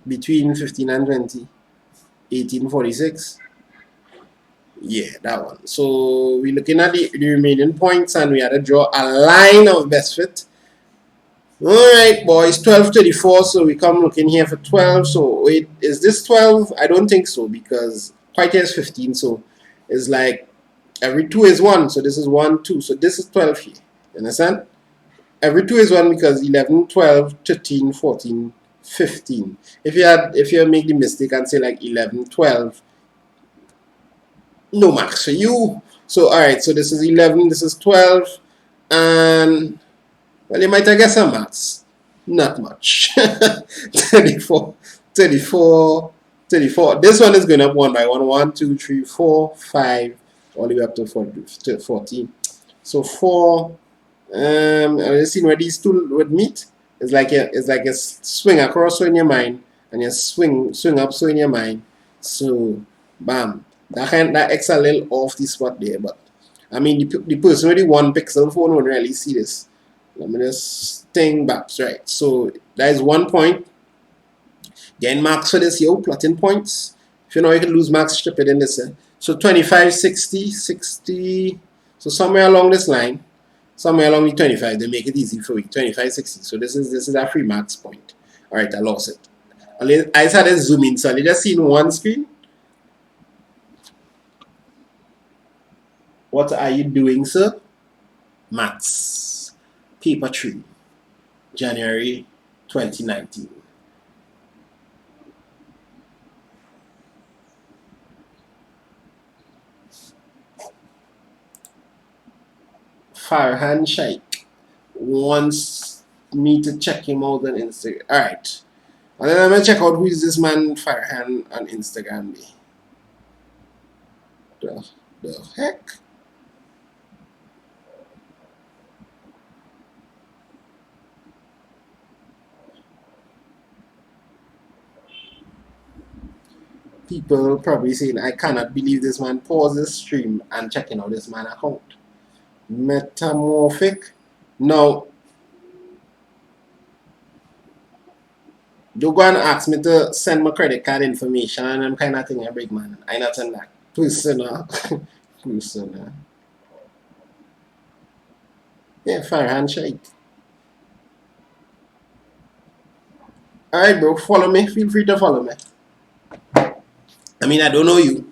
A: Between 15 and 20. 1846. Yeah, that one. So we're looking at the remaining points and we had to draw a line of best fit. Alright, boys, 1234. So we come looking here for 12. So wait, is this 12? I don't think so because quite here is 15. So it's like every 2 is 1. So this is 1, 2. So this is 12 here. You understand? Every 2 is 1 because 11, 12, 13, 14, 15. If you make the mistake and say like 11, 12, no max for you. So alright, so this is 11, this is 12, and well, you might have guessed some maths. Not much. 34, 34, 34. This one is going up 1 by 1. 1, 2, 3, 4, 5, all the way up to 14. So 4. Have you seen where these two would meet? It's like a swing across so in your mind, and you swing up so in your mind. So bam. That X a little off the spot there, but I mean the person with the 1 pixel phone won't really see this. Let me just think back, right? So that is 1 point. Getting marks for this, yo, plotting points. If you know you can lose marks, strip it in this. So 25, 60, 60. So somewhere along this line, somewhere along the 25, they make it easy for you. 25, 60. So this is a 3 marks point. Alright, I lost it. I just had to zoom in, so I just see in one screen. What are you doing, sir? Maths. Paper 3. January 2019. Farhan Shaikh wants me to check him out on Instagram. Alright. And then I'm going to check out who is this man Farhan on Instagram. The heck? People probably saying, I cannot believe this man paused the stream and checking out this man account. Metamorphic. Now, don't go and ask me to send my credit card information and I'm kind of thing a big man. I not send that. Personal. Personal. Yeah, Farhan Shaikh. Alright, bro, follow me. Feel free to follow me. I mean, I don't know you.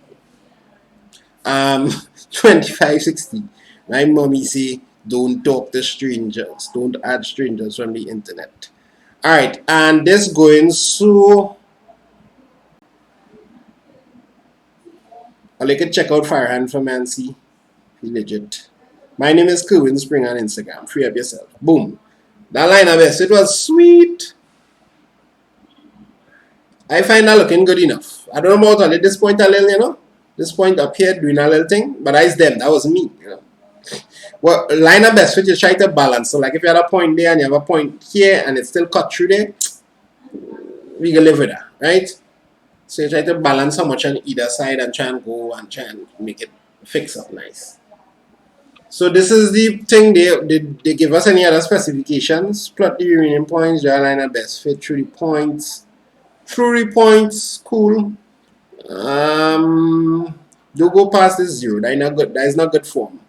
A: 2560. My mommy say, don't talk to strangers. Don't add strangers from the internet. Alright, and this going so... Or you can check out Farhan from Nancy. He's legit. My name is Kerwin Spring on Instagram. Free up yourself. Boom. That line of best. It was sweet. I find that looking good enough. I don't know about at this point a little, you know. This point up here doing a little thing. But that's them. That was me, you know. Well, line of best fit, you try to balance. So like if you had a point there and you have a point here and it's still cut through there, we can live with that, right? So you try to balance how much on either side and try and go and try and make it fix up nice. So this is the thing they give us any other specifications. Plot the remaining points, draw a line of best fit through the points. Through the points, cool. Don't go past this 0. That is not good. That is not good form.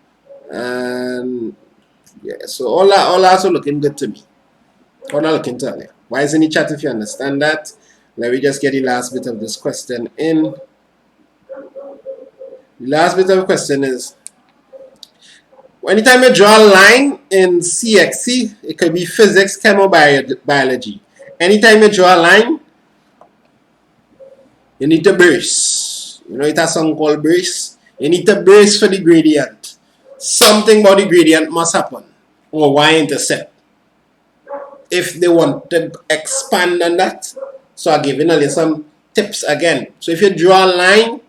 A: And yeah, so all that's looking good to me. All that looking to earlier. Why is in the chat if you understand that? Let me just get the last bit of this question in. The last bit of the question is, Anytime you draw a line in CSEC, it could be physics, biology. Anytime you draw a line, you need to brace. You know, it has something called brace. You need to brace for the gradient. Something about the gradient must happen, or y-intercept. If they want to expand on that, so I'll give you some tips again. So if you draw a line,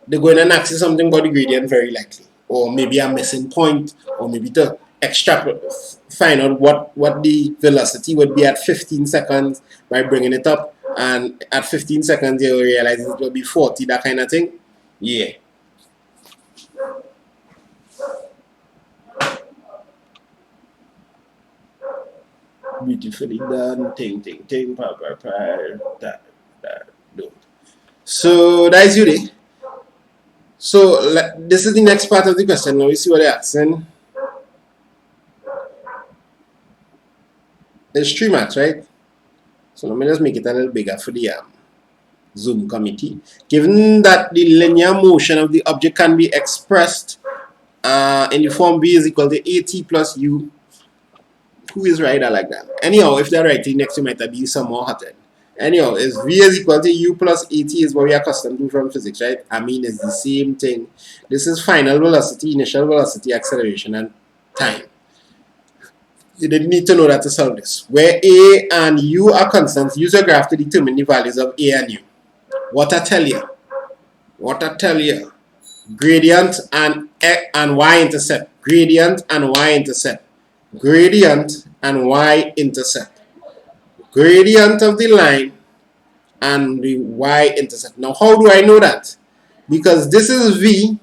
A: they're going to access something about the gradient very likely, or maybe a missing point, or maybe to extrapolate, find out what the velocity would be at 15 seconds by bringing it up, and at 15 seconds you'll realize it will be 40, that kind of thing. Yeah. Beautifully done. Ting, pa, that, do. So that's you. So this is the next part of the question. Now we see what they're asking. There's 3 marks, right? So let me just make it a little bigger for the Zoom committee. Given that the linear motion of the object can be expressed in the form v is equal to at plus u, who is right? I like that. Anyhow, if they're writing next to might be some more hothead. Anyhow, is v is equal to u plus at is what we are accustomed to from physics, right? I mean, it's the same thing. This is final velocity, initial velocity, acceleration, and time. You didn't need to know that to solve this. Where a and u are constants, use your graph to determine the values of a and u. What I tell you? What I tell you? Gradient and y-intercept. Gradient and y-intercept. Gradient and y-intercept. Gradient of the line and the y-intercept. Now, how do I know that? Because this is v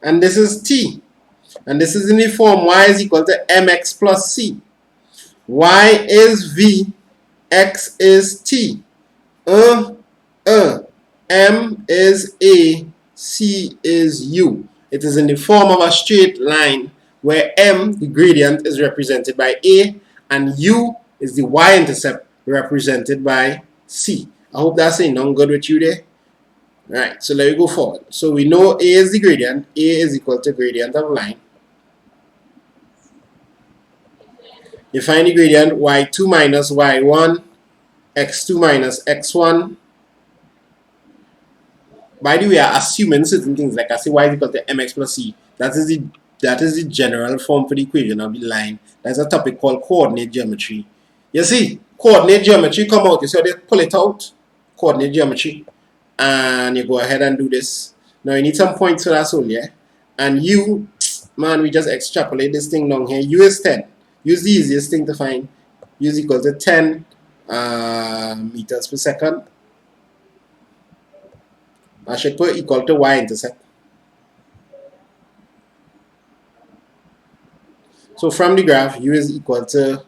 A: and this is t. And this is in the form y is equal to mx plus c. Y is v, x is t. M is a, c is u. It is in the form of a straight line where m, the gradient, is represented by a, and u is the y-intercept represented by c. I hope that's saying nothing good with you there. Alright, so let me go forward. So we know a is the gradient. A is equal to gradient of line. You find the gradient y2 minus y1, x2 minus x1. By the way, I'm assuming certain things, like I say y is equal to mx plus c. That is the general form for the equation of the line. There's a topic called coordinate geometry. You see, coordinate geometry come out. You see how they pull it out? Coordinate geometry. And you go ahead and do this. Now you need some points for that whole, yeah? And u, man, we just extrapolate this thing down here. U is 10. Use the easiest thing to find. U is equal to 10 meters per second. I should put equal to y-intercept. So from the graph, u is equal to,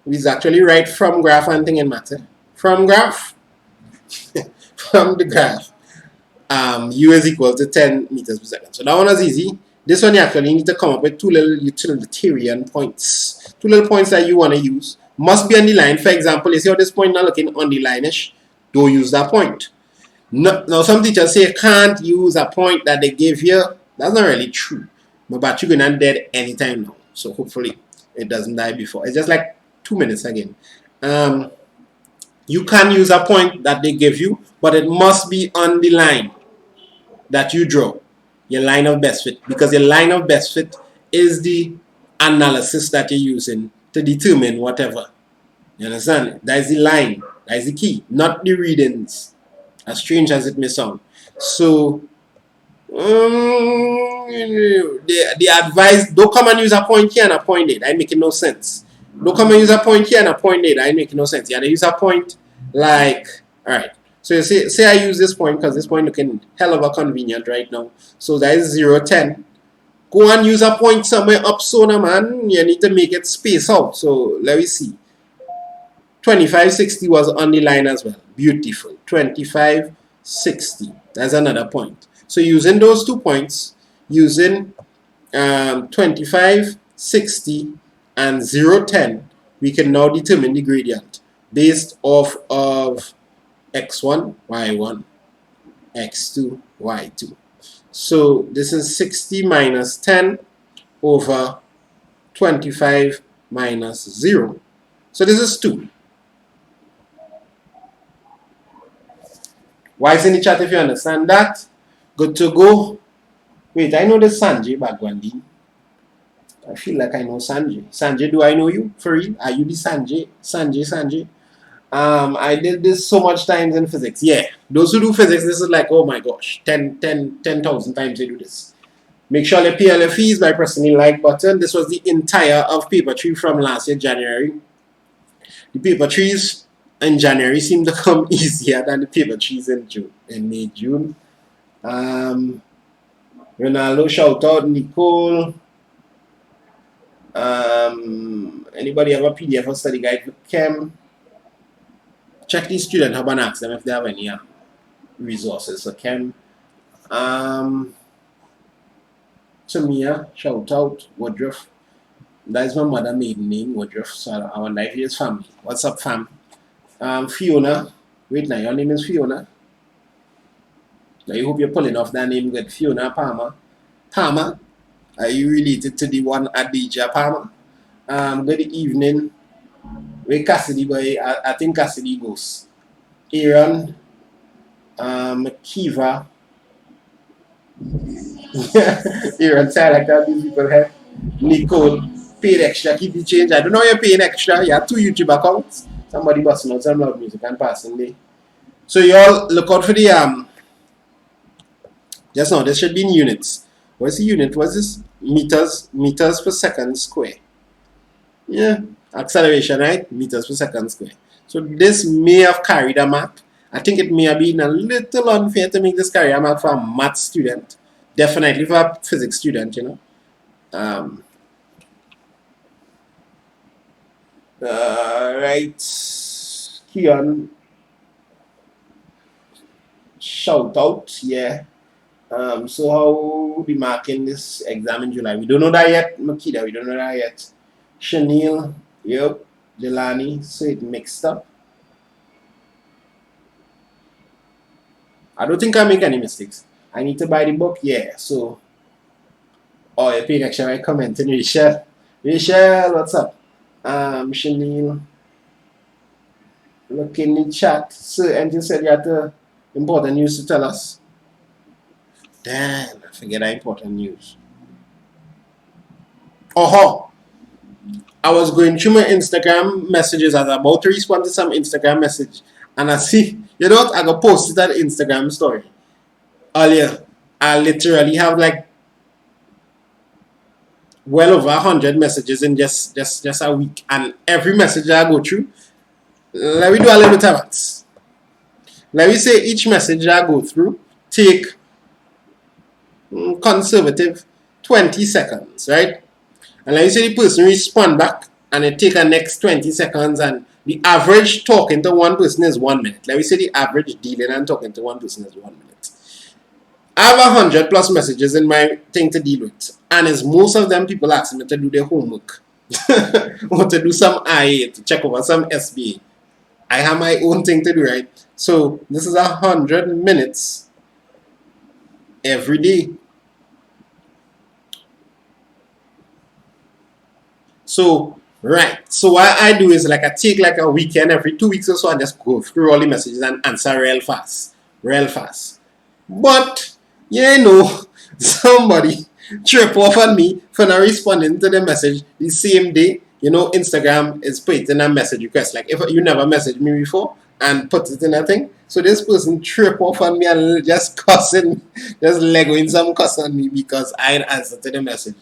A: we actually write from graph and thing in matter. From graph, from the graph, u is equal to 10 meters per second. So that one is easy. This one you actually need to come up with 2 little utilitarian points. 2 little points that you want to use. Must be on the line. For example, you see how this point now looking on the line-ish? Don't use that point. No, now some teachers say you can't use a point that they gave you. That's not really true. But you're gonna dead anytime now. So hopefully it doesn't die before. It's just like 2 minutes again. You can use a point that they give you, but it must be on the line that you draw. Your line of best fit. Because your line of best fit is the analysis that you're using to determine whatever. You understand? That is the line. That is the key. Not the readings. As strange as it may sound. So, the advice, don't come and use a point here and a point there. That ain't making no sense. Don't come and use a point here and a point there. That ain't making no sense. You have to use a point like, alright. So you say I use this point because this point looking hell of a convenient right now. So that is 0, 10. Go and use a point somewhere up so now, man. You need to make it space out. So let me see. 2560 was on the line as well. Beautiful. 2560. That's another point. So using those 2 points, using 2560 and 010, we can now determine the gradient based off of x1, y1, x2, y2. So this is 60 minus 10 over 25 minus 0. So this is 2. Wise in the chat if you understand that. Good to go. Wait, I know the Sanjay Bagwandi. I feel like I know Sanjay. Sanjay, do I know you? For real? Are you the Sanjay? Sanjay. I did this so much times in physics. Yeah. Those who do physics, this is like, oh my gosh, 10,000 times they do this. Make sure you pay all your fees by pressing the like button. This was the entire of paper 3 from last year, January. The paper 3s in January seem to come easier than the paper 3s in May, June. Ronaldo, shout out. Nicole. Anybody have a PDF or study guide for Chem? Check the student hub and ask them if they have any resources for Chem. Samia, shout out. Woodruff. That is my mother maiden name, Woodruff. So our life is family. What's up, fam? Fiona. Wait now, your name is Fiona. I hope you're pulling off that name good. Fiona Palmer. Palmer? Are you related to the one Adija Palmer? Good evening. Wait, Cassidy boy. I think Cassidy goes. Aaron. Kiva. Aaron, say I like that these people have. Nicole. Paid extra, keep the change. I don't know you're paying extra. You have 2 YouTube accounts. Somebody busting out some loud music and passing there. So y'all look out for the just now, this should be in units. What's the unit? What's this? Meters per second square. Yeah. Acceleration, right? Meters per second square. So this may have carried a mark. I think it may have been a little unfair to make this carry a mark for a math student. Definitely for a physics student, you know. Right. Kian. Shout out, yeah. So how we marking this exam in July? We don't know that yet, Makita. We don't know that yet. Chanel, yep. Jelani, so it mixed up. I don't think I make any mistakes. I need to buy the book, yeah. So, oh, you're paying extra. I commenting, Rachel. Rachel, what's up? Chanel. Look in the chat. So, and you said you had important news to tell us. Damn, I forget that important news. Oh, I was going through my Instagram messages. I was about to respond to some Instagram message. And I see, you know what? I got posted that Instagram story earlier. I literally have like well over 100 messages in just a week. And every message I go through, let me do a little bit of it. Let me say each message I go through, take conservative 20 seconds, right? And let me say the person respond back and it take the next 20 seconds and the average talking to one person is 1 minute. Let me say the average dealing and talking to one person is 1 minute. I have 100 plus messages in my thing to deal with. And it's most of them people asking me to do their homework. Or to do some IA, to check over some SBA. I have my own thing to do, right? So this is 100 minutes every day. So, right. So what I do is like I take like a weekend every 2 weeks or so and just go through all the messages and answer real fast. Real fast. But, you know, somebody trip off on me for not responding to the message the same day. You know, Instagram is putting a message request. Like if you never messaged me before and put it in a thing. So this person trip off on me and just cussing, just legoing some cuss on me because I answered to the message.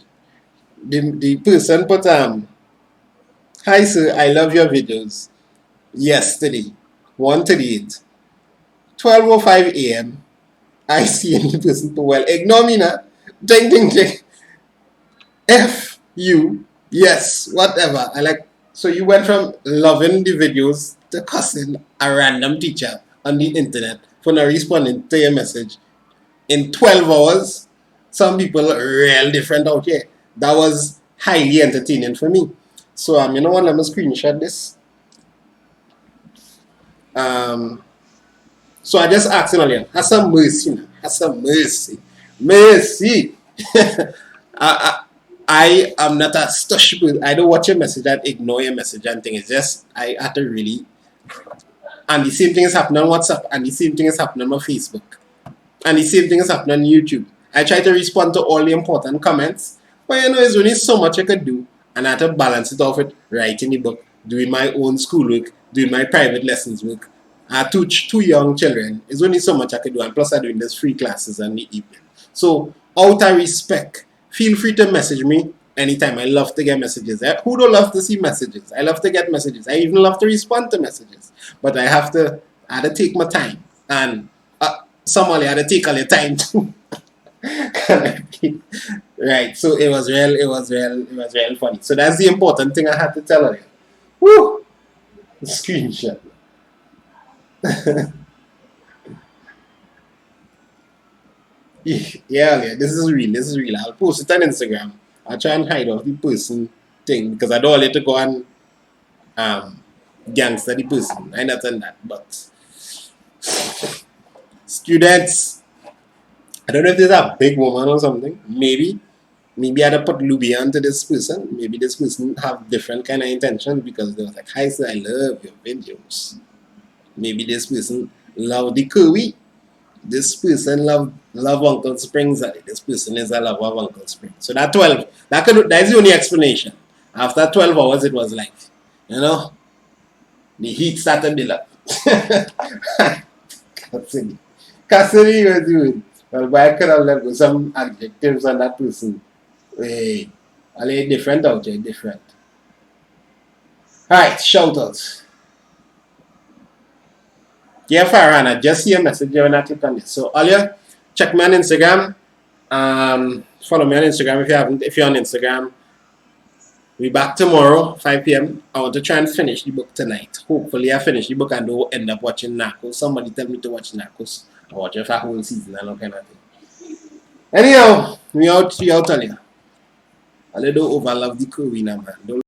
A: The person put hi sir, I love your videos. Yesterday, 1:38, 12:05 a.m. I see any person put well. Ignore me now. Ding. F you. Yes, whatever. I like so you went from loving the videos to cussing a random teacher on the internet for not responding to your message in 12 hours. Some people are real different out here. That was highly entertaining for me. So you know what, let me screenshot this. So I just asked him earlier, have some mercy. Mercy. I am not a stush person. I don't watch a message and ignore a message and thing. It's just I had to really. And the same thing is happening on WhatsApp, and the same thing is happening on Facebook, and the same thing is happening on YouTube. I try to respond to all the important comments, but there's only so much I could do, and I had to balance it off with writing the book, doing my own schoolwork, doing my private lessons work. I have two young children. There's only so much I could do, and plus I'm doing these free classes in the evening. So, out of respect, feel free to message me anytime. I love to get messages. Who don't love to see messages? I love to get messages. I even love to respond to messages. But I had to take my time. And somebody had to take all your time too. Right. So it was real funny. So that's the important thing I had to tell her. Woo! Screenshot. Yeah, this is real. I'll post it on Instagram. I'll try and hide off the person thing because I don't want it to go and gangster the person. I understand that. But students, I don't know if there's a big woman or something. Maybe I had to put Luby onto this person. Maybe this person have different kind of intentions because they was like, hi sir, I love your videos. Maybe this person love the curry. This person love Uncle Springs. This person is a lover of Uncle Springs. So that 12, that's the only explanation. After 12 hours, it was like, the heat started to build up. Cassidy was doing. Well, but I could have left with some adjectives on that person. Hey, a little different out there, different. Alright, shout outs. Yeah, Farhan, I just see a message when I click on this. So, Alia, check me on Instagram. Follow me on Instagram if you're on Instagram. We'll be back tomorrow, 5 p.m. I want to try and finish the book tonight. Hopefully, I finish the book and don't end up watching Narcos. Somebody tell me to watch Narcos. I watch it for a whole season and all kind of thing. Anyhow, we out, Alia. I don't overlove the Corina, man. Don't